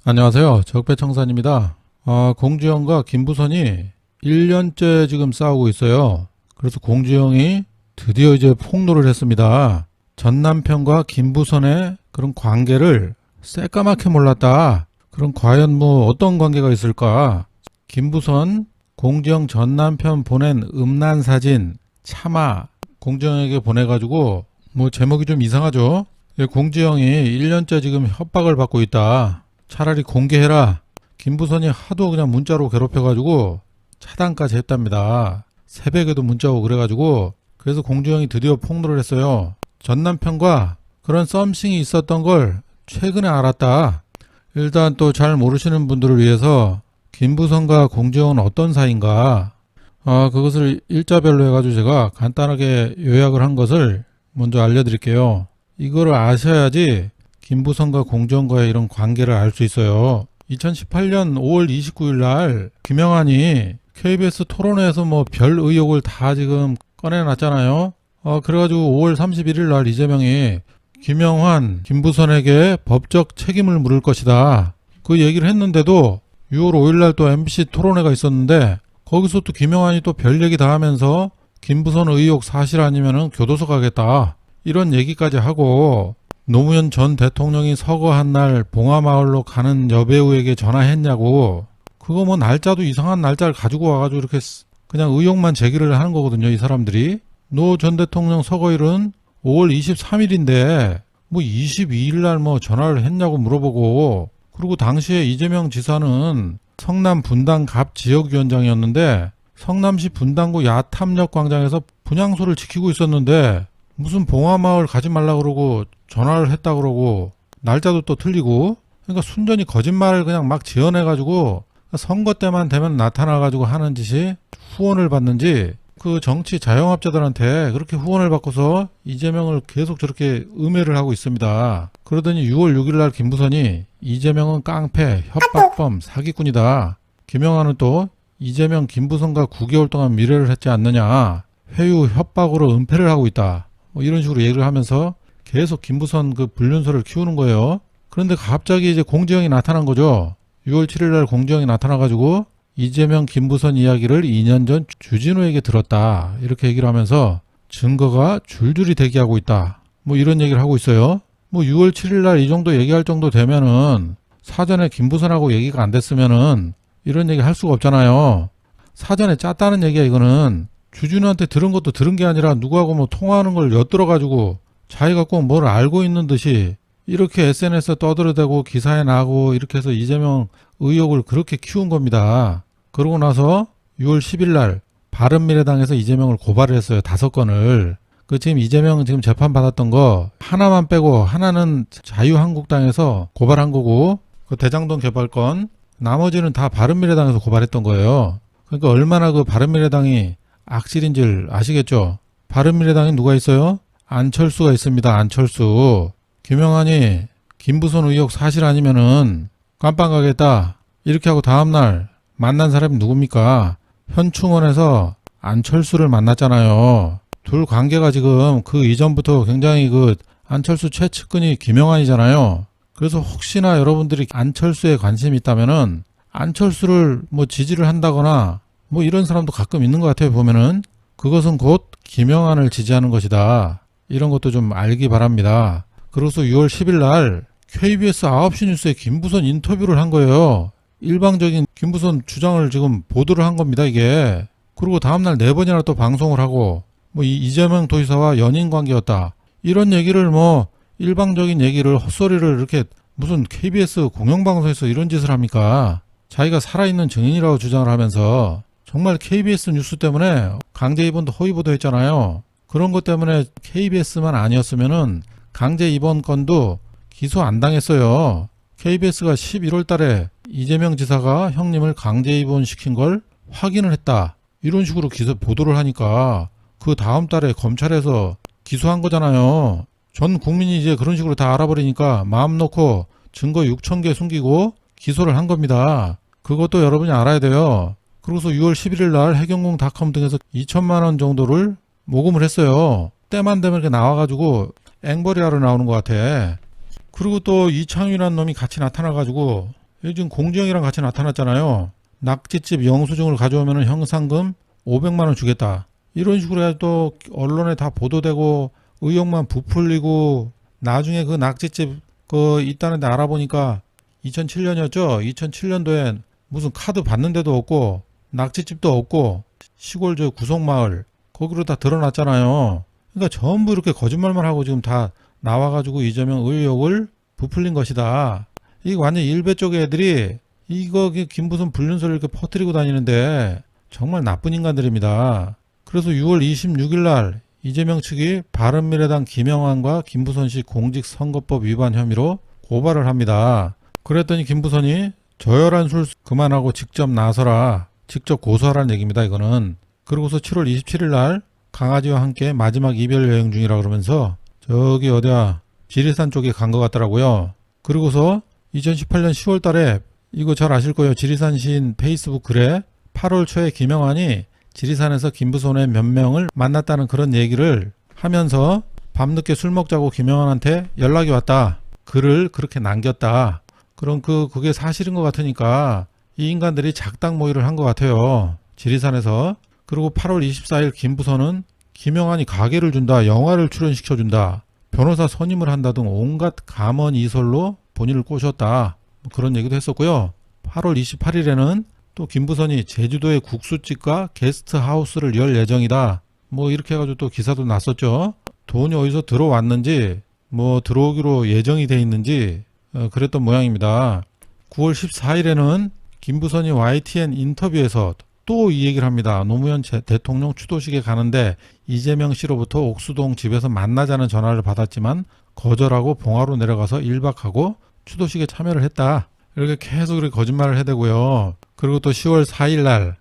안녕하세요. 적배청산입니다. 공주영과 김부선이 1년째 지금 싸우고 있어요. 그래서 공주영이 드디어 이제 폭로를 했습니다. 전 남편과 김부선의 그런 관계를 새까맣게 몰랐다. 그럼 과연 뭐 어떤 관계가 있을까? 김부선, 공주영 전 남편 보낸 음란 사진 차마 공주영에게 보내가지고 뭐 제목이 좀 이상하죠? 공주영이 1년째 지금 협박을 받고 있다. 차라리 공개해라. 김부선이 하도 그냥 문자로 괴롭혀가지고 차단까지 했답니다. 새벽에도 문자 오고 그래가지고 그래서 공주영이 드디어 폭로를 했어요. 전 남편과 그런 썸씽이 있었던 걸 최근에 알았다. 일단 또 잘 모르시는 분들을 위해서 김부선과 공주영은 어떤 사이인가, 그것을 일자별로 해가지고 제가 간단하게 요약을 한 것을 먼저 알려드릴게요. 이거를 아셔야지 김부선과 공주영과의 이런 관계를 알 수 있어요. 2018년 5월 29일 날 김영환이 KBS 토론회에서 뭐 별 의혹을 다 지금 꺼내놨잖아요. 그래가지고 5월 31일 날 이재명이 김영환, 김부선에게 법적 책임을 물을 것이다. 그 얘기를 했는데도 6월 5일 날 또 MBC 토론회가 있었는데 거기서 또 김영환이 또 별 얘기 다 하면서 김부선 의혹 사실 아니면은 교도소 가겠다. 이런 얘기까지 하고 노무현 전 대통령이 서거한 날 봉화마을로 가는 여배우에게 전화했냐고. 그거 뭐 날짜도 이상한 날짜를 가지고 와가지고 이렇게 그냥 의혹만 제기를 하는 거거든요, 이 사람들이. 노 전 대통령 서거일은 5월 23일인데 뭐 22일 날 뭐 전화를 했냐고 물어보고, 그리고 당시에 이재명 지사는 성남 분당 갑 지역위원장이었는데 성남시 분당구 야탐역 광장에서 분향소를 지키고 있었는데 무슨 봉화마을 가지 말라 그러고 전화를 했다 그러고 날짜도 또 틀리고, 그러니까 순전히 거짓말을 그냥 막 지어내가지고 선거 때만 되면 나타나가지고 하는 짓이 후원을 받는지, 그 정치 자영업자들한테 그렇게 후원을 받고서 이재명을 계속 저렇게 음해를 하고 있습니다. 그러더니 6월 6일 날 김부선이 이재명은 깡패, 협박범, 사기꾼이다. 김영환은 또 이재명, 김부선과 9개월 동안 미래를 했지 않느냐. 회유, 협박으로 은폐를 하고 있다. 뭐 이런 식으로 얘기를 하면서 계속 김부선 그 불륜설을 키우는 거예요. 그런데 갑자기 이제 공주영이 나타난 거죠. 6월 7일 날 공주영이 나타나가지고 이재명, 김부선 이야기를 2년 전 주진우에게 들었다. 이렇게 얘기를 하면서 증거가 줄줄이 대기하고 있다. 뭐 이런 얘기를 하고 있어요. 뭐 6월 7일 날 이 정도 얘기할 정도 되면은 사전에 김부선하고 얘기가 안 됐으면은 이런 얘기 할 수가 없잖아요. 사전에 짰다는 얘기야 이거는. 주진우한테 들은 것도 들은 게 아니라 누구하고 뭐 통화하는 걸 엿들어가지고 자기가 꼭 뭘 알고 있는 듯이 이렇게 SNS에 떠들어대고 기사에 나고 이렇게 해서 이재명 의혹을 그렇게 키운 겁니다. 그러고 나서 6월 10일 날 바른미래당에서 이재명을 고발을 했어요. 5건을. 그 지금 이재명 지금 재판 받았던 거 하나만 빼고 하나는 자유한국당에서 고발한 거고, 그 대장동 개발건, 나머지는 다 바른미래당에서 고발했던 거예요. 그러니까 얼마나 그 바른미래당이 악질인 줄 아시겠죠? 바른미래당에 누가 있어요? 안철수가 있습니다. 안철수. 김영환이 김부선 의혹 사실 아니면은 깜빵 가겠다 이렇게 하고 다음날 만난 사람이 누굽니까? 현충원에서 안철수를 만났잖아요. 둘 관계가 지금 그 이전부터 굉장히 그 안철수 최측근이 김영환이잖아요. 그래서 혹시나 여러분들이 안철수에 관심이 있다면은 안철수를 뭐 지지를 한다거나 뭐 이런 사람도 가끔 있는 것 같아요. 보면은 그것은 곧 김영환을 지지하는 것이다. 이런 것도 좀 알기 바랍니다. 그래서 6월 10일 날 KBS 9시 뉴스에 김부선 인터뷰를 한 거예요. 일방적인 김부선 주장을 지금 보도를 한 겁니다, 이게. 그리고 다음날 4번이나 또 방송을 하고 뭐 이재명 도지사와 연인 관계였다. 이런 얘기를 뭐 일방적인 얘기를 헛소리를 이렇게 무슨 KBS 공영방송에서 이런 짓을 합니까? 자기가 살아있는 증인이라고 주장을 하면서 정말 KBS 뉴스 때문에 강제 입원도 허위 보도했잖아요. 그런 것 때문에 KBS만 아니었으면은 강제 입원 건도 기소 안 당했어요. KBS가 11월 달에 이재명 지사가 형님을 강제 입원시킨 걸 확인을 했다. 이런 식으로 기사 보도를 하니까 그 다음 달에 검찰에서 기소한 거잖아요. 전 국민이 이제 그런 식으로 다 알아버리니까 마음 놓고 증거 6,000개 숨기고 기소를 한 겁니다. 그것도 여러분이 알아야 돼요. 그래서 6월 11일 날 해경궁닷컴 등에서 2천만 원 정도를 모금을 했어요. 때만 되면 이렇게 나와가지고 앵벌이 하러 나오는 것 같아. 그리고 또 이창윤이라는 놈이 같이 나타나가지고 지금 공주형이랑 같이 나타났잖아요. 낙지집 영수증을 가져오면 형상금 500만 원 주겠다. 이런 식으로 해서 또 언론에 다 보도되고 의혹만 부풀리고 나중에 그 낙지집 그 있다는데 알아보니까 2007년이었죠. 2007년도에 무슨 카드 받는 데도 없고 낙지집도 없고 시골 저 구석마을 거기로 다 드러났잖아요. 그러니까 전부 이렇게 거짓말만 하고 지금 다 나와가지고 이재명 의혹을 부풀린 것이다. 이게 완전 일베 쪽 애들이 이거 김부선 불륜설을 이렇게 퍼뜨리고 다니는데 정말 나쁜 인간들입니다. 그래서 6월 26일 날 이재명 측이 바른미래당 김영환과 김부선 씨 공직선거법 위반 혐의로 고발을 합니다. 그랬더니 김부선이 저열한 술 그만하고 직접 나서라. 직접 고소하라는 얘기입니다. 이거는. 그러고서 7월 27일 날 강아지와 함께 마지막 이별 여행 중이라 그러면서 저기 어디야 지리산 쪽에 간 것 같더라고요. 그러고서 2018년 10월 달에 이거 잘 아실 거예요. 지리산 시인 페이스북 글에 8월 초에 김영환이 지리산에서 김부선의 몇 명을 만났다는 그런 얘기를 하면서 밤늦게 술 먹자고 김영환한테 연락이 왔다. 글을 그렇게 남겼다. 그럼 그게 사실인 것 같으니까 이 인간들이 작당 모의를 한 것 같아요. 지리산에서. 그리고 8월 24일 김부선은 김영환이 가게를 준다. 영화를 출연시켜준다. 변호사 선임을 한다 등 온갖 감언이설로 본인을 꼬셨다. 뭐 그런 얘기도 했었고요. 8월 28일에는 또 김부선이 제주도의 국수집과 게스트하우스를 열 예정이다. 뭐 이렇게 해가지고 또 기사도 났었죠. 돈이 어디서 들어왔는지 뭐 들어오기로 예정이 돼 있는지 그랬던 모양입니다. 9월 14일에는 김부선이 YTN 인터뷰에서 또 이 얘기를 합니다. 노무현 대통령 추도식에 가는데 이재명 씨로부터 옥수동 집에서 만나자는 전화를 받았지만 거절하고 봉화로 내려가서 1박하고 추도식에 참여를 했다. 이렇게 계속 이렇게 거짓말을 해대고요. 그리고 또 10월 4일 날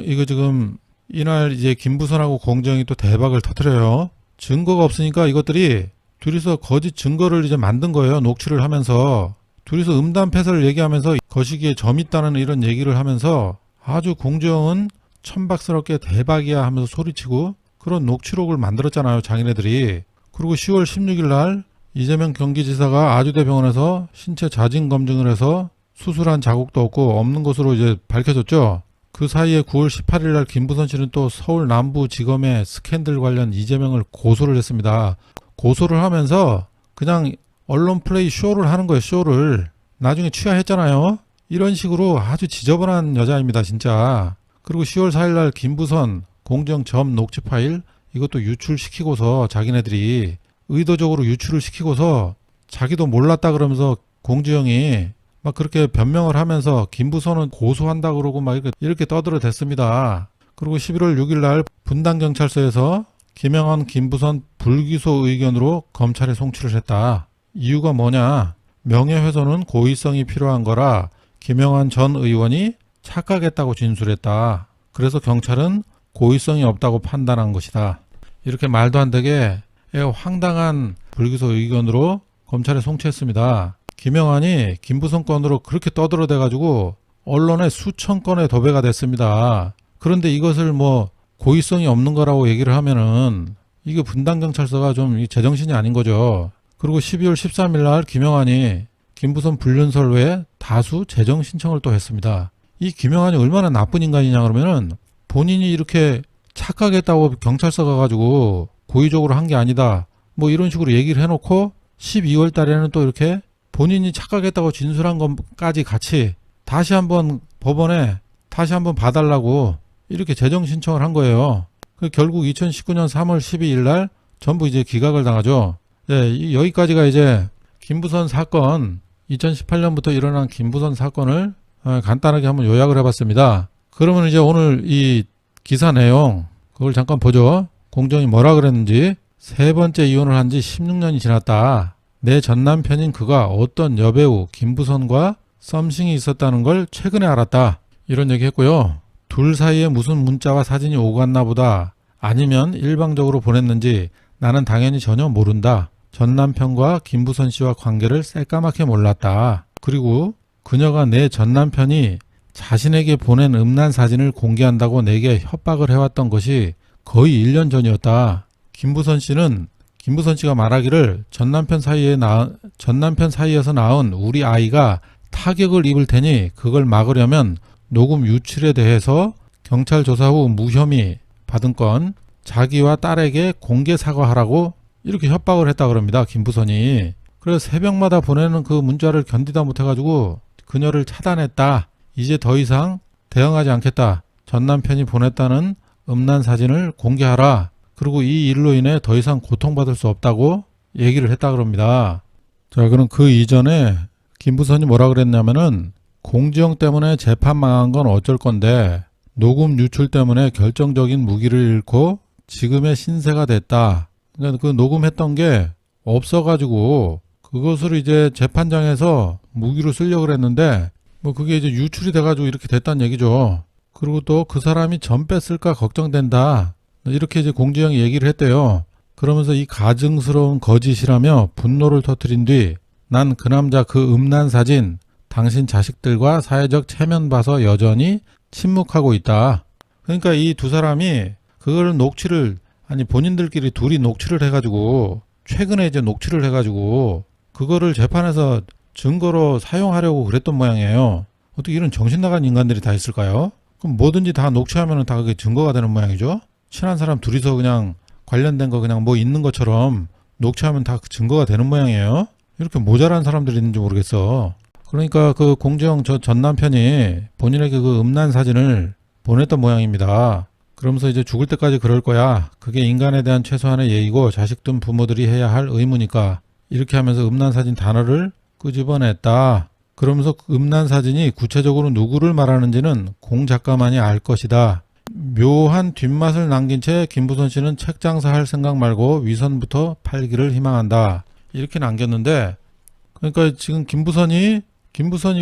이거 지금 이날 이제 김부선하고 공정이 또 대박을 터뜨려요. 증거가 없으니까 이것들이 둘이서 거짓 증거를 이제 만든 거예요. 녹취를 하면서 둘이서 음담패설을 얘기하면서 거시기에 점 있다는 이런 얘기를 하면서 아주 공정은 천박스럽게 대박이야 하면서 소리치고 그런 녹취록을 만들었잖아요. 자기네들이. 그리고 10월 16일 날 이재명 경기지사가 아주대병원에서 신체 자진 검증을 해서 수술한 자국도 없고 없는 것으로 이제 밝혀졌죠. 그 사이에 9월 18일 날 김부선 씨는 또 서울 남부지검에 스캔들 관련 이재명을 고소를 했습니다. 고소를 하면서 그냥 언론 플레이 쇼를 하는 거예요. 쇼를. 나중에 취하했잖아요. 이런 식으로 아주 지저분한 여자입니다. 진짜. 그리고 10월 4일 날 김부선 공정 점 녹취 파일 이것도 유출시키고서 자기네들이 의도적으로 유출을 시키고서 자기도 몰랐다 그러면서 공주형이 막 그렇게 변명을 하면서 김부선은 고소한다 그러고 막 이렇게 떠들어댔습니다. 그리고 11월 6일 날 분당경찰서에서 김영환, 김부선 불기소 의견으로 검찰에 송치를 했다. 이유가 뭐냐? 명예훼손은 고의성이 필요한 거라 김영환 전 의원이 착각했다고 진술했다. 그래서 경찰은 고의성이 없다고 판단한 것이다. 이렇게 말도 안 되게 황당한 불기소 의견으로 검찰에 송치했습니다. 김영환이 김부선 건으로 그렇게 떠들어대가지고 언론에 수천 건의 도배가 됐습니다. 그런데 이것을 뭐 고의성이 없는 거라고 얘기를 하면은 이게 분당경찰서가 좀 제정신이 아닌 거죠. 그리고 12월 13일 날 김영환이 김부선 불륜설 외에 다수 재정 신청을 또 했습니다. 이 김영환이 얼마나 나쁜 인간이냐 그러면은 본인이 이렇게 착각했다고 경찰서 가가지고 고의적으로 한 게 아니다. 뭐 이런 식으로 얘기를 해놓고 12월 달에는 또 이렇게 본인이 착각했다고 진술한 것까지 같이 다시 한번 법원에 다시 한번 봐달라고 이렇게 재정 신청을 한 거예요. 결국 2019년 3월 12일 날 전부 이제 기각을 당하죠. 네, 여기까지가 이제 김부선 사건 2018년부터 일어난 김부선 사건을 간단하게 한번 요약을 해봤습니다. 그러면 이제 오늘 이 기사 내용 그걸 잠깐 보죠. 공정이 뭐라 그랬는지. 세 번째 이혼을 한 지 16년이 지났다. 내 전남편인 그가 어떤 여배우 김부선과 썸씽이 있었다는 걸 최근에 알았다. 이런 얘기 했고요. 둘 사이에 무슨 문자와 사진이 오갔나 보다. 아니면 일방적으로 보냈는지 나는 당연히 전혀 모른다. 전남편과 김부선 씨와 관계를 새까맣게 몰랐다. 그리고 그녀가 내 전남편이 자신에게 보낸 음란 사진을 공개한다고 내게 협박을 해왔던 것이 거의 1년 전이었다. 김부선 씨가 말하기를 전남편 사이에서 낳은 우리 아이가 타격을 입을 테니 그걸 막으려면 녹음 유출에 대해서 경찰 조사 후 무혐의 받은 건 자기와 딸에게 공개 사과하라고 이렇게 협박을 했다 그럽니다. 김부선이. 그래서 새벽마다 보내는 그 문자를 견디다 못해가지고 그녀를 차단했다. 이제 더 이상 대응하지 않겠다. 전 남편이 보냈다는 음란 사진을 공개하라. 그리고 이 일로 인해 더 이상 고통받을 수 없다고 얘기를 했다 그럽니다. 자, 그럼 그 이전에 김부선이 뭐라 그랬냐면은 공지영 때문에 재판 망한 건 어쩔 건데 녹음 유출 때문에 결정적인 무기를 잃고 지금의 신세가 됐다. 그러니까 그 녹음했던 게 없어가지고 그것을 이제 재판장에서 무기로 쓰려고 그랬는데 뭐 그게 이제 유출이 돼가지고 이렇게 됐다는 얘기죠. 그리고 또 그 사람이 전 뺐을까 걱정된다. 이렇게 이제 공지영이 얘기를 했대요. 그러면서 이 가증스러운 거짓이라며 분노를 터뜨린 뒤 난 그 남자 그 음란 사진 당신 자식들과 사회적 체면 봐서 여전히 침묵하고 있다. 그러니까 이 두 사람이 그거를 녹취를 아니 본인들끼리 둘이 녹취를 해가지고 최근에 이제 녹취를 해가지고 그거를 재판에서 증거로 사용하려고 그랬던 모양이에요. 어떻게 이런 정신 나간 인간들이 다 있을까요? 그럼 뭐든지 다 녹취하면 다 그게 증거가 되는 모양이죠. 친한 사람 둘이서 그냥 관련된 거 그냥 뭐 있는 것처럼 녹취하면 다 증거가 되는 모양이에요. 이렇게 모자란 사람들이 있는지 모르겠어. 그러니까 그 공지영 전 남편이 본인에게 그 음란 사진을 보냈던 모양입니다. 그러면서 이제 죽을 때까지 그럴 거야. 그게 인간에 대한 최소한의 예의고 자식 둔 부모들이 해야 할 의무니까. 이렇게 하면서 음란 사진 단어를 끄집어냈다. 그러면서 그 음란 사진이 구체적으로 누구를 말하는지는 공 작가만이 알 것이다. 묘한 뒷맛을 남긴 채 김부선 씨는 책 장사할 생각 말고 위선부터 팔기를 희망한다. 이렇게 남겼는데 그러니까 지금 김부선이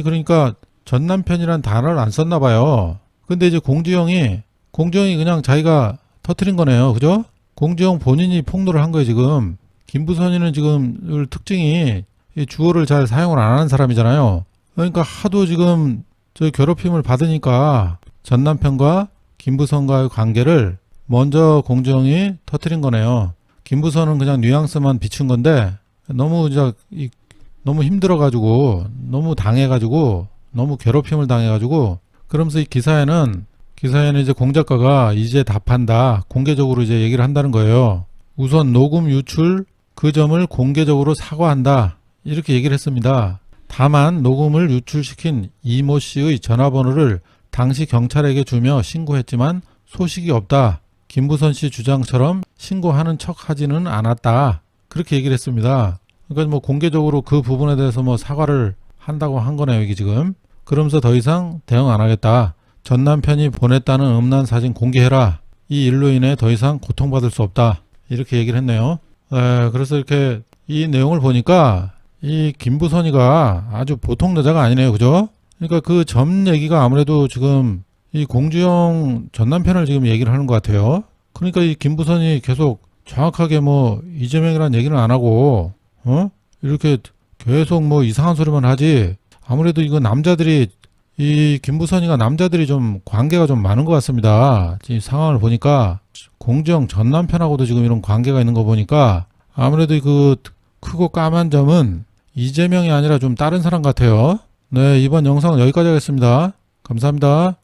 그러니까 전 남편이란 단어를 안 썼나 봐요. 근데 이제 공지영이 그냥 자기가 터트린 거네요. 그죠? 공지영 본인이 폭로를 한 거예요, 지금. 김부선이는 지금 특징이 이 주어를 잘 사용을 안 하는 사람이잖아요. 그러니까 하도 지금 저 괴롭힘을 받으니까 전 남편과 김부선과의 관계를 먼저 공지영이 터트린 거네요. 김부선은 그냥 뉘앙스만 비춘 건데 너무 힘들어가지고 너무 당해가지고 너무 괴롭힘을 당해가지고 그러면서 이 기사에는 이제 공 작가가 이제 답한다. 공개적으로 이제 얘기를 한다는 거예요. 우선 녹음 유출 그 점을 공개적으로 사과한다. 이렇게 얘기를 했습니다. 다만 녹음을 유출시킨 이모 씨의 전화번호를 당시 경찰에게 주며 신고했지만 소식이 없다. 김부선 씨 주장처럼 신고하는 척 하지는 않았다. 그렇게 얘기를 했습니다. 그러니까 뭐 공개적으로 그 부분에 대해서 뭐 사과를 한다고 한 거네요, 이게 지금. 그러면서 더 이상 대응 안 하겠다. 전 남편이 보냈다는 음란 사진 공개해라. 이 일로 인해 더 이상 고통받을 수 없다. 이렇게 얘기를 했네요. 그래서 이렇게 이 내용을 보니까 이 김부선이가 아주 보통 여자가 아니네요. 그죠? 그러니까 그 점 얘기가 아무래도 지금 이 공주영 전 남편을 지금 얘기를 하는 것 같아요. 그러니까 이 김부선이 계속 정확하게 뭐 이재명이라는 얘기는 안 하고 이렇게 계속 뭐 이상한 소리만 하지. 아무래도 이거 남자들이 이 김부선이가 남자들이 좀 관계가 좀 많은 것 같습니다. 이 상황을 보니까 공주영 전 남편하고도 지금 이런 관계가 있는 거 보니까 아무래도 그 크고 까만 점은 이재명이 아니라 좀 다른 사람 같아요. 네, 이번 영상은 여기까지 하겠습니다. 감사합니다.